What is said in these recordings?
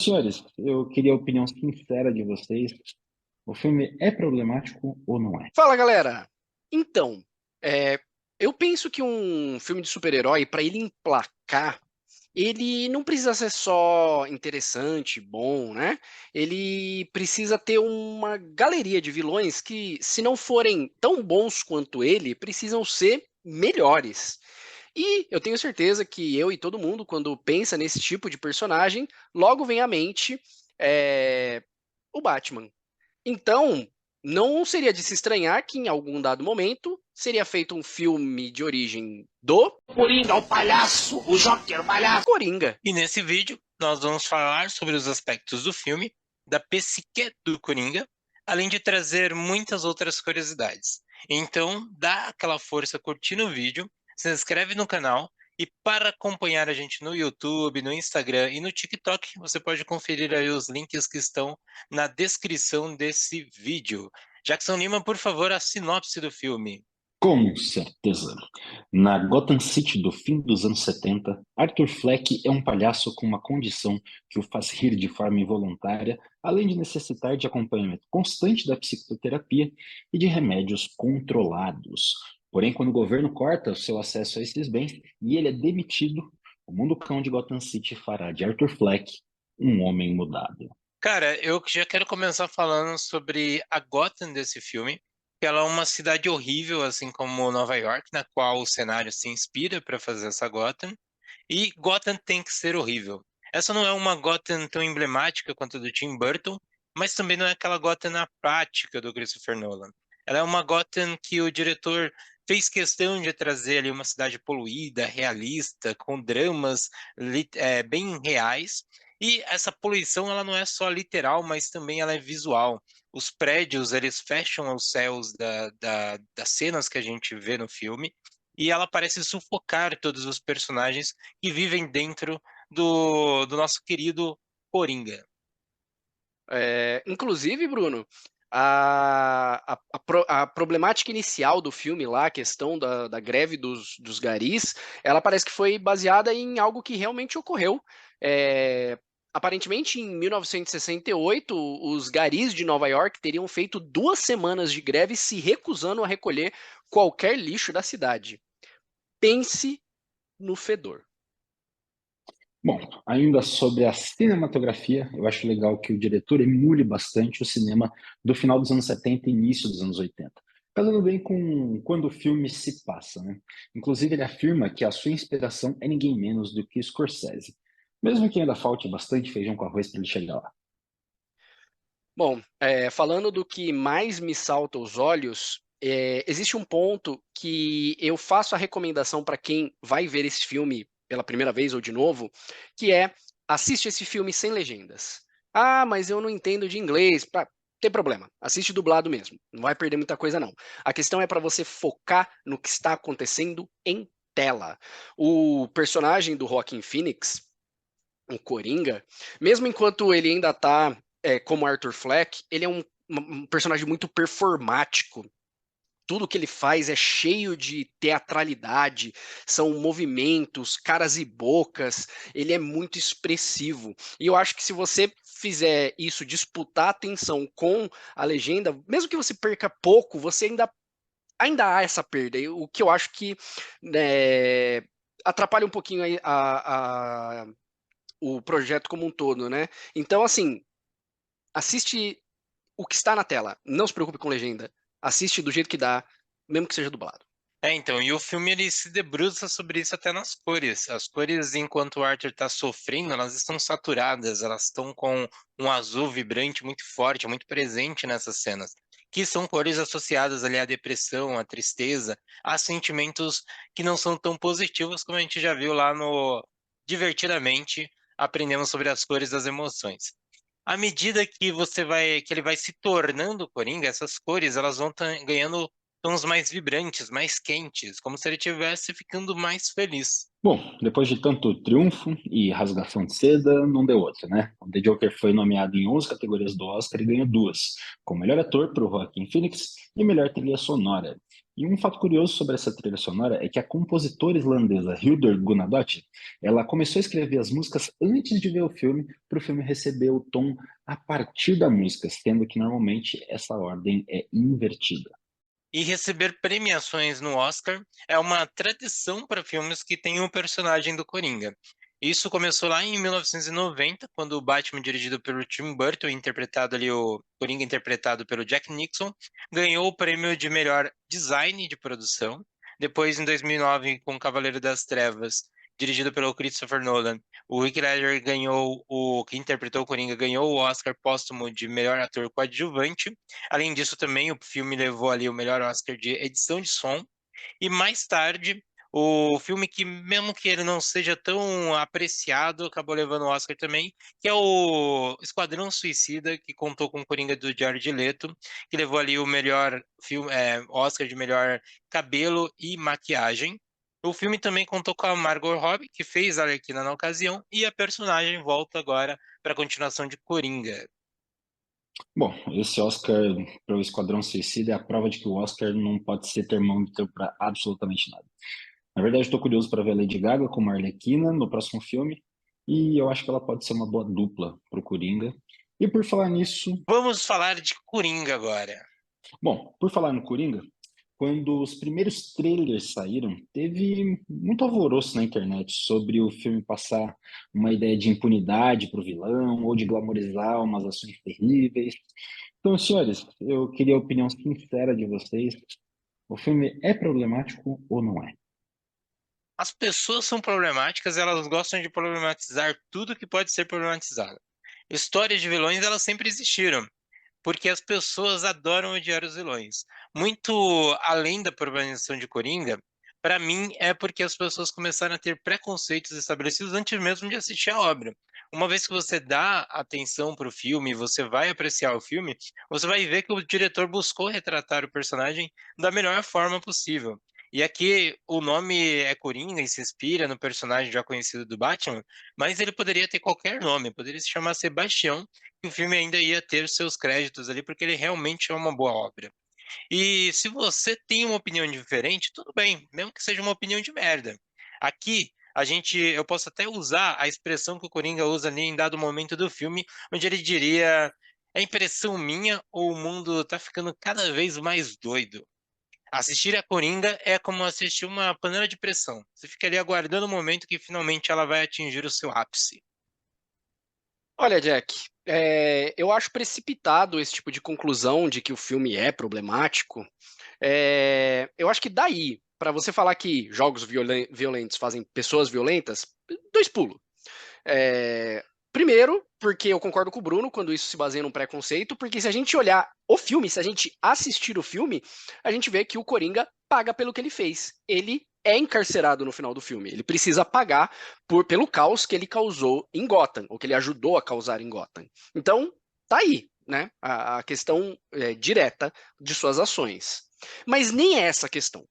Senhores, eu queria a opinião sincera de vocês. O filme é problemático ou não é? Fala, galera! Então, é, eu penso que um filme de super-herói, para ele emplacar, ele não precisa ser só interessante, bom, né? Ele precisa ter uma galeria de vilões que, se não forem tão bons quanto ele, precisam ser melhores. E eu tenho certeza que eu e todo mundo, quando pensa nesse tipo de personagem, logo vem à mente é, o Batman. Então, não seria de se estranhar que em algum dado momento seria feito um filme de origem do Coringa, o palhaço, o Joker, o palhaço. Coringa. E nesse vídeo, nós vamos falar sobre os aspectos do filme, da psique do Coringa, além de trazer muitas outras curiosidades. Então, dá aquela força curtindo o vídeo, se inscreve no canal e para acompanhar a gente no YouTube, no Instagram e no TikTok, você pode conferir aí os links que estão na descrição desse vídeo. Jackson Lima, por favor, a sinopse do filme. Com certeza. Na Gotham City do fim dos anos 70, Arthur Fleck é um palhaço com uma condição que o faz rir de forma involuntária, além de necessitar de acompanhamento constante da psicoterapia e de remédios controlados. Porém, quando o governo corta o seu acesso a esses bens e ele é demitido, o mundo cão de Gotham City fará de Arthur Fleck um homem mudado. Cara, eu já quero começar falando sobre a Gotham desse filme, que ela é uma cidade horrível, assim como Nova York, na qual o cenário se inspira para fazer essa Gotham, e Gotham tem que ser horrível. Essa não é uma Gotham tão emblemática quanto a do Tim Burton, mas também não é aquela Gotham na prática do Christopher Nolan. Ela é uma Gotham que o diretor fez questão de trazer ali uma cidade poluída, realista, com dramas bem reais. E essa poluição ela não é só literal, mas também ela é visual. Os prédios eles fecham os céus das cenas que a gente vê no filme e ela parece sufocar todos os personagens que vivem dentro do nosso querido Coringa. Inclusive, Bruno, a problemática inicial do filme lá, a questão da greve dos garis, ela parece que foi baseada em algo que realmente ocorreu. É, Aparentemente, em 1968, os garis de Nova York teriam feito 2 semanas de greve se recusando a recolher qualquer lixo da cidade. Pense no fedor. Bom, ainda sobre a cinematografia, eu acho legal que o diretor emule bastante o cinema do final dos anos 70 e início dos anos 80, casando bem com quando o filme se passa, né? Inclusive, ele afirma que a sua inspiração é ninguém menos do que Scorsese, mesmo que ainda falte bastante feijão com arroz para ele chegar lá. Bom, falando do que mais me salta aos olhos, existe um ponto que eu faço a recomendação para quem vai ver esse filme pela primeira vez ou de novo, que é assiste esse filme sem legendas. Ah, mas eu não entendo de inglês. Tem problema, assiste dublado mesmo, não vai perder muita coisa não. A questão é para você focar no que está acontecendo em tela. O personagem do Joaquin Phoenix, o Coringa, mesmo enquanto ele ainda tá como Arthur Fleck, ele é um personagem muito performático. Tudo que ele faz é cheio de teatralidade, são movimentos, caras e bocas, ele é muito expressivo. E eu acho que se você fizer isso, disputar a atenção com a legenda, mesmo que você perca pouco, você ainda há essa perda. O que eu acho que é, atrapalha um pouquinho o projeto como um todo, né? Então, assim, assiste o que está na tela. Não se preocupe com legenda. Assiste do jeito que dá, mesmo que seja dublado. Então, e o filme ele se debruça sobre isso até nas cores. As cores, enquanto o Arthur está sofrendo, elas estão saturadas, elas estão com um azul vibrante muito forte, muito presente nessas cenas, que são cores associadas ali à depressão, à tristeza, a sentimentos que não são tão positivos como a gente já viu lá no Divertidamente, aprendemos sobre as cores das emoções. À medida que que ele vai se tornando Coringa, essas cores elas vão ganhando tons mais vibrantes, mais quentes, como se ele estivesse ficando mais feliz. Bom, depois de tanto triunfo e rasgação de seda, não deu outra, né? O The Joker foi nomeado em 11 categorias do Oscar e ganhou duas, como melhor ator para o Joaquin Phoenix e melhor trilha sonora. E um fato curioso sobre essa trilha sonora é que a compositora islandesa Hildur Guðnadóttir, ela começou a escrever as músicas antes de ver o filme, para o filme receber o tom a partir da música, sendo que normalmente essa ordem é invertida. E receber premiações no Oscar é uma tradição para filmes que têm o personagem do Coringa. Isso começou lá em 1990, quando o Batman, dirigido pelo Tim Burton, interpretado ali o Coringa interpretado pelo Jack Nicholson, ganhou o prêmio de melhor design de produção. Depois, em 2009, com Cavaleiro das Trevas, dirigido pelo Christopher Nolan, o Heath Ledger que interpretou o Coringa, ganhou o Oscar póstumo de melhor ator coadjuvante. Além disso, também o filme levou ali o melhor Oscar de edição de som. E mais tarde, o filme que, mesmo que ele não seja tão apreciado, acabou levando o Oscar também, que é o Esquadrão Suicida, que contou com o Coringa do Jared Leto, que levou ali o melhor filme, Oscar de melhor cabelo e maquiagem. O filme também contou com a Margot Robbie, que fez a Arlequina na ocasião, e a personagem volta agora para a continuação de Coringa. Bom, esse Oscar para o Esquadrão Suicida é a prova de que o Oscar não pode ser termômetro para absolutamente nada. Na verdade, estou curioso para ver a Lady Gaga como a Arlequina no próximo filme, e eu acho que ela pode ser uma boa dupla para o Coringa. E por falar nisso, Vamos falar de Coringa agora. bom, por falar no Coringa, quando os primeiros trailers saíram, teve muito alvoroço na internet sobre o filme passar uma ideia de impunidade para o vilão ou de glamorizar umas ações terríveis. Então, senhores, eu queria a opinião sincera de vocês. O filme é problemático ou não é? As pessoas são problemáticas, elas gostam de problematizar tudo que pode ser problematizado. Histórias de vilões, elas sempre existiram, porque as pessoas adoram odiar os vilões. Muito além da problematização de Coringa, para mim é porque as pessoas começaram a ter preconceitos estabelecidos antes mesmo de assistir a obra. Uma vez que você dá atenção para o filme, você vai apreciar o filme, você vai ver que o diretor buscou retratar o personagem da melhor forma possível. E aqui o nome é Coringa e se inspira no personagem já conhecido do Batman, mas ele poderia ter qualquer nome, poderia se chamar Sebastião, que o filme ainda ia ter seus créditos ali, porque ele realmente é uma boa obra. E se você tem uma opinião diferente, tudo bem, mesmo que seja uma opinião de merda. Aqui, eu posso até usar a expressão que o Coringa usa ali em dado momento do filme, onde ele diria: é impressão minha ou o mundo tá ficando cada vez mais doido? Assistir a Coringa é como assistir uma panela de pressão. Você fica ali aguardando o momento que finalmente ela vai atingir o seu ápice. Olha, Jack, eu acho precipitado esse tipo de conclusão de que o filme é problemático. Eu acho que daí, para você falar que jogos violentos fazem pessoas violentas, dois pulos. Primeiro, porque eu concordo com o Bruno quando isso se baseia num preconceito, porque se a gente olhar o filme, se a gente assistir o filme, a gente vê que o Coringa paga pelo que ele fez. Ele é encarcerado no final do filme. Ele precisa pagar pelo caos que ele causou em Gotham, ou que ele ajudou a causar em Gotham. Então, tá aí, né? A questão direta de suas ações. Mas nem é essa a questão.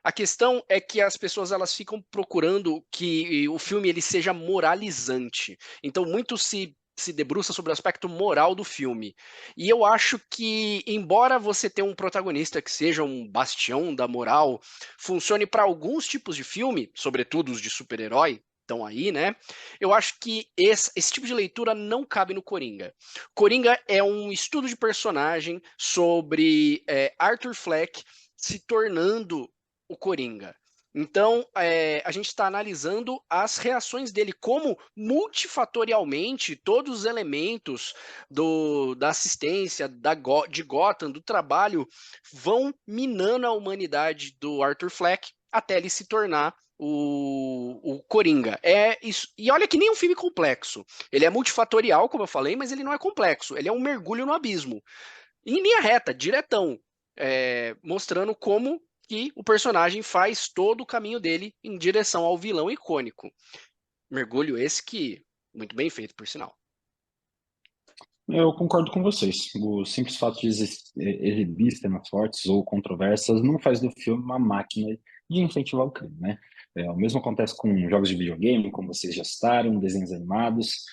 A questão é que as pessoas elas ficam procurando que o filme ele seja moralizante. Então muito se debruça sobre o aspecto moral do filme. E eu acho que, embora você tenha um protagonista que seja um bastião da moral, funcione para alguns tipos de filme, sobretudo os de super-herói, estão aí, né? Eu acho que esse tipo de leitura não cabe no Coringa. Coringa é um estudo de personagem sobre Arthur Fleck se tornando o Coringa. Então, a gente está analisando as reações dele, como multifatorialmente todos os elementos da assistência de Gotham, do trabalho, vão minando a humanidade do Arthur Fleck até ele se tornar o Coringa. Isso. E olha que nem um filme complexo. Ele é multifatorial, como eu falei, mas ele não é complexo. Ele é um mergulho no abismo. Em linha reta, diretão, mostrando como que o personagem faz todo o caminho dele em direção ao vilão icônico. Mergulho esse que muito bem feito, por sinal. Eu concordo com vocês. O simples fato de exibir cenas fortes ou controversas não faz do filme uma máquina de incentivar o crime, né? O mesmo acontece com jogos de videogame, como vocês já citaram, desenhos animados.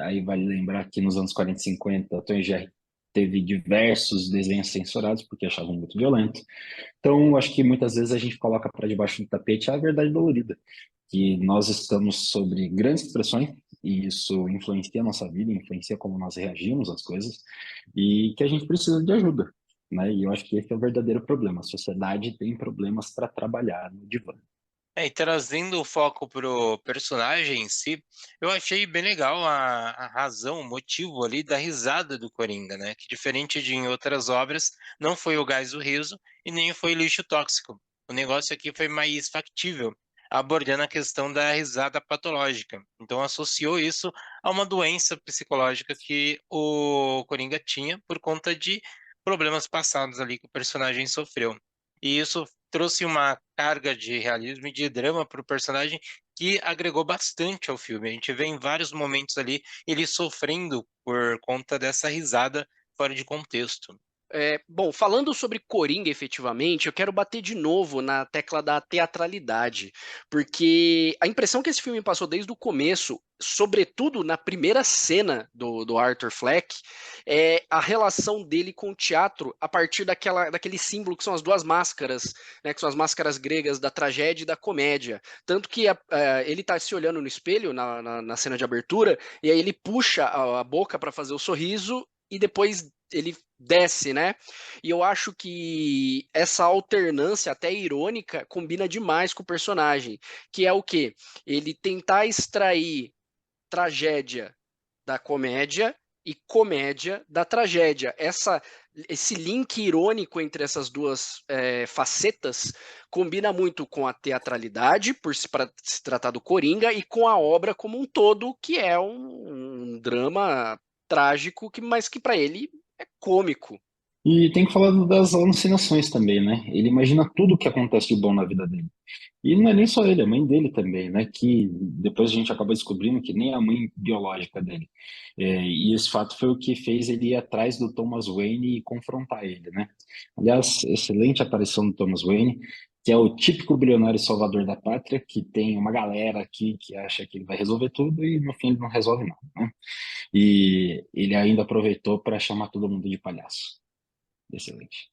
Aí vale lembrar que nos anos 40 e 50, Tom e Jerry teve diversos desenhos censurados porque achavam muito violento. Então, acho que muitas vezes a gente coloca para debaixo do tapete a verdade dolorida, que nós estamos sobre grandes pressões e isso influencia a nossa vida, influencia como nós reagimos às coisas e que a gente precisa de ajuda, né? E eu acho que esse é o verdadeiro problema. A sociedade tem problemas para trabalhar no divã. E trazendo o foco pro personagem em si, eu achei bem legal a razão, o motivo ali da risada do Coringa, né? Que diferente de em outras obras, não foi o gás do riso e nem foi lixo tóxico. O negócio aqui foi mais factível, abordando a questão da risada patológica. Então associou isso a uma doença psicológica que o Coringa tinha por conta de problemas passados ali que o personagem sofreu. E isso trouxe uma carga de realismo e de drama para o personagem que agregou bastante ao filme. A gente vê em vários momentos ali ele sofrendo por conta dessa risada fora de contexto. Bom, falando sobre Coringa efetivamente, eu quero bater de novo na tecla da teatralidade, porque a impressão que esse filme passou desde o começo, sobretudo na primeira cena do Arthur Fleck, é a relação dele com o teatro a partir daquele símbolo que são as duas máscaras, né, que são as máscaras gregas da tragédia e da comédia. Tanto que ele está se olhando no espelho na cena de abertura, e aí ele puxa a boca para fazer o sorriso e depois ele desce, né? E eu acho que essa alternância, até irônica, combina demais com o personagem, que é o quê? Ele tentar extrair tragédia da comédia e comédia da tragédia. Esse link irônico entre essas duas facetas combina muito com a teatralidade, para se tratar do Coringa, e com a obra como um todo, que é um drama trágico, mas que para ele é cômico. E tem que falar das alucinações também, né? Ele imagina tudo o que acontece de bom na vida dele. E não é nem só ele, a mãe dele também, né? Que depois a gente acaba descobrindo que nem a mãe biológica dele. E esse fato foi o que fez ele ir atrás do Thomas Wayne e confrontar ele, né? Aliás, excelente aparição do Thomas Wayne, que é o típico bilionário salvador da pátria, que tem uma galera aqui que acha que ele vai resolver tudo e no fim ele não resolve nada, né? E ele ainda aproveitou para chamar todo mundo de palhaço. Excelente.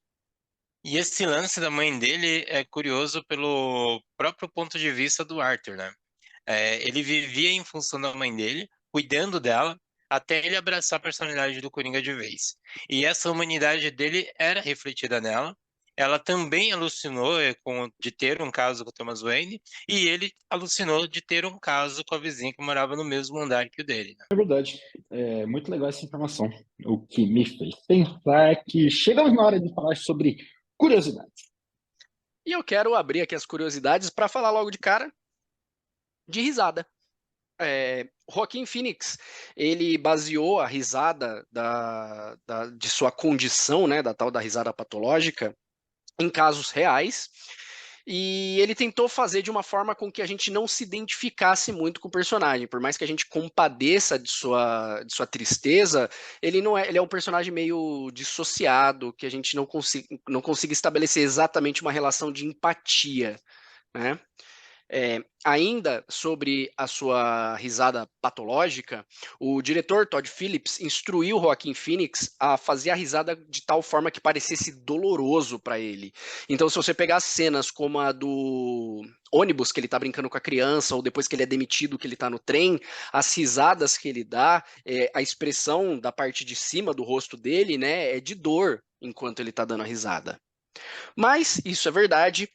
E esse lance da mãe dele é curioso pelo próprio ponto de vista do Arthur, né? Ele vivia em função da mãe dele, cuidando dela, até ele abraçar a personalidade do Coringa de vez. E essa humanidade dele era refletida nela. Ela também alucinou de ter um caso com o Thomas Wayne, e ele alucinou de ter um caso com a vizinha que morava no mesmo andar que o dele, né? É verdade. É muito legal essa informação. O que me fez pensar é que chegamos na hora de falar sobre curiosidades. E eu quero abrir aqui as curiosidades para falar logo de cara de risada. Joaquin Phoenix, ele baseou a risada de sua condição, né, da tal da risada patológica, em casos reais, e ele tentou fazer de uma forma com que a gente não se identificasse muito com o personagem, por mais que a gente compadeça de sua tristeza, ele é um personagem meio dissociado, que a gente não consiga estabelecer exatamente uma relação de empatia, né? Ainda sobre a sua risada patológica, o diretor Todd Phillips instruiu Joaquin Phoenix a fazer a risada de tal forma que parecesse doloroso para ele. Então, se você pegar cenas como a do ônibus que ele tá brincando com a criança, ou depois que ele é demitido, que ele tá no trem, as risadas que ele dá, a expressão da parte de cima do rosto dele, né, é de dor enquanto ele tá dando a risada. Mas isso é verdade,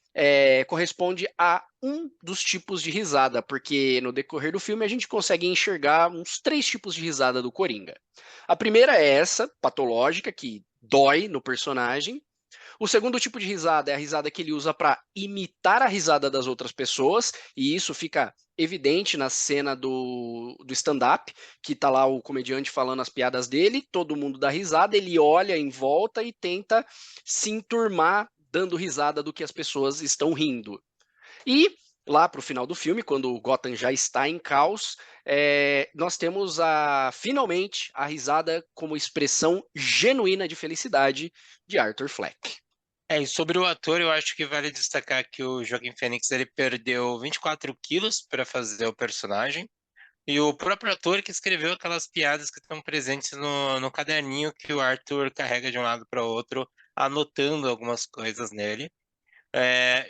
corresponde a um dos tipos de risada, porque no decorrer do filme a gente consegue enxergar uns 3 tipos de risada do Coringa. A primeira é essa, patológica, que dói no personagem. O segundo tipo de risada é a risada que ele usa para imitar a risada das outras pessoas, e isso fica evidente na cena do stand-up, que tá lá o comediante falando as piadas dele, todo mundo dá risada, ele olha em volta e tenta se enturmar dando risada do que as pessoas estão rindo. E lá para o final do filme, quando o Gotham já está em caos, nós temos finalmente a risada como expressão genuína de felicidade de Arthur Fleck. E sobre o ator, eu acho que vale destacar que o Joaquin Phoenix ele perdeu 24 quilos para fazer o personagem. E o próprio ator que escreveu aquelas piadas que estão presentes no caderninho que o Arthur carrega de um lado para o outro, anotando algumas coisas nele.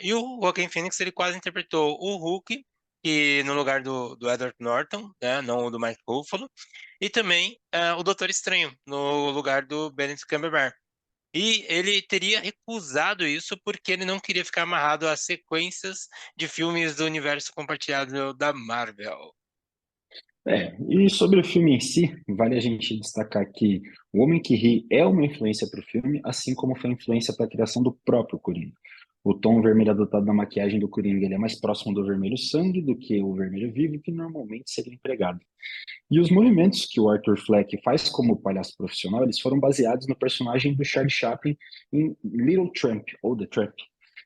E o Joaquin Phoenix, ele quase interpretou o Hulk, que no lugar do Edward Norton, né, não o do Mike Ruffalo, e também o Doutor Estranho, no lugar do Benedict Cumberbatch. E ele teria recusado isso porque ele não queria ficar amarrado a sequências de filmes do universo compartilhado da Marvel. E sobre o filme em si, vale a gente destacar que O Homem que Ri é uma influência para o filme, assim como foi influência para a criação do próprio Coringa. O tom vermelho adotado na maquiagem do Coringa ele é mais próximo do vermelho sangue do que o vermelho vivo, que normalmente seria empregado. E os movimentos que o Arthur Fleck faz como palhaço profissional, eles foram baseados no personagem do Charlie Chaplin em Little Tramp, ou The Tramp.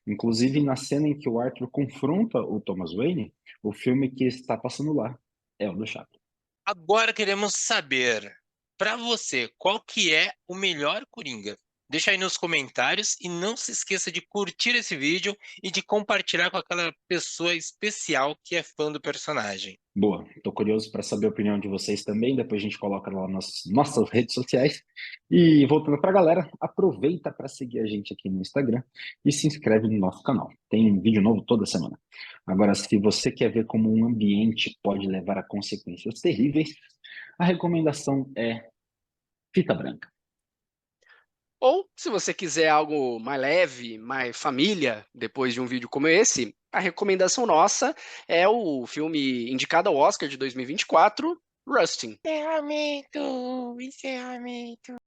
Inclusive, na cena em que o Arthur confronta o Thomas Wayne, o filme que está passando lá é o do Chaplin. Agora queremos saber, para você, qual que é o melhor Coringa? Deixa aí nos comentários e não se esqueça de curtir esse vídeo e de compartilhar com aquela pessoa especial que é fã do personagem. Boa, tô curioso para saber a opinião de vocês também, depois a gente coloca lá nas nossas redes sociais. E voltando para a galera, aproveita para seguir a gente aqui no Instagram e se inscreve no nosso canal. Tem vídeo novo toda semana. Agora, se você quer ver como um ambiente pode levar a consequências terríveis, a recomendação é fita branca. Ou, se você quiser algo mais leve, mais família, depois de um vídeo como esse, a recomendação nossa é o filme indicado ao Oscar de 2024, Rustin. Encerramento! Encerramento!